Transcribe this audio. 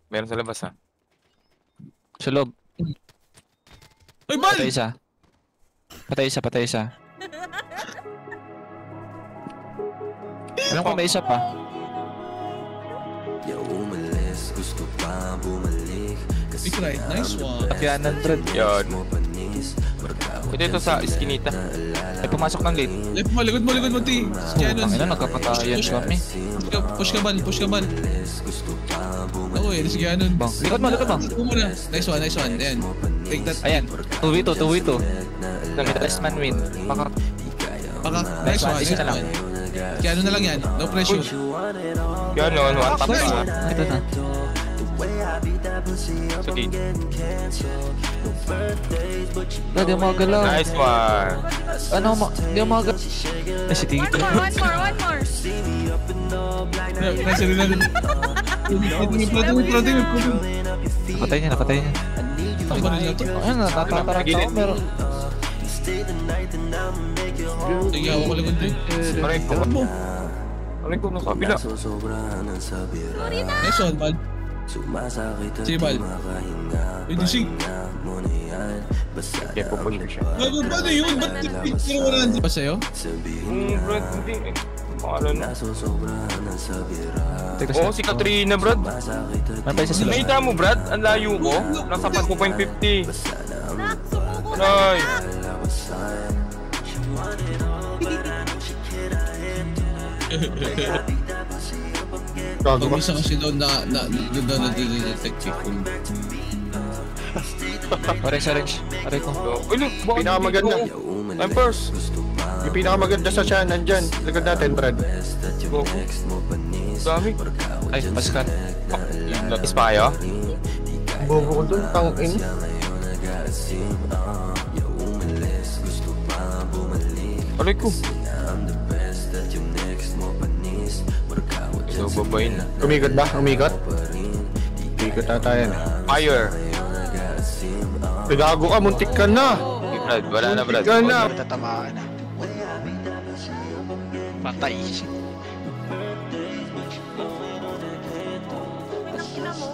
Meron sa labas ha. Sa loob. Ay, Bal! Patay isa. Patay isa, patay isa. Alam ko may isa pa. Big right, nice one. Kaya 100. Yun. Ito sa iskinita. Ay, pumasok ng gate. Left mo, likod mo, T. Kaya nun. Tangina, nagkapatayan kami. Push ka, Bal. Ako eh, sige nun. Bang, likod mo. Ako muna. Nice one. Ayan. Take that. Ayan, 2v2. Last man win. Baka. Nice one. Isa na lang. Kaya ano na lang yan. No pressure. Yun, one tap na. Ito na. Sige. Di mo magalaw. Nice one. Di mo magalaw. Ay, si Tito. One more. Nice rin na rin. Napatay niya. Ang ba rin na to? Ayun, natatarang tao, pero... Sige, ako lang ito. Aray ko. Aray ko, nasa kabila. Nice one, Bal. Sige, Bal. Pwede sige. Okay, pupush ko siya. Paano yun? Ba't picture mo na ba sa'yo? Brad, hindi eh. Pangalan na. Teka Oo, si Katrina, Brad. Ano pa isa sila? Nakita mo, Brad? Ang layo ko. Nasa 4.50. Ay. Pag-isa kasi doon na detective. Orange. Aray ko. Uy, look. bakit Pinakamaganda. hindi ko? I'm first. Yung pinakamaganda sa siya, nandyan. Likod natin, Brad. Go. Dami. Ay, Pascal. Ispaya? Bobo ko dun, tangin. Aray ko. So, babayin na. Umikot ba? Umikot ata yan. Fire. Gago ka, muntik ka na. Okay, Brad. Wala na, Brad. Muntik ka na. Tatamaan na. Patay. Ina mo.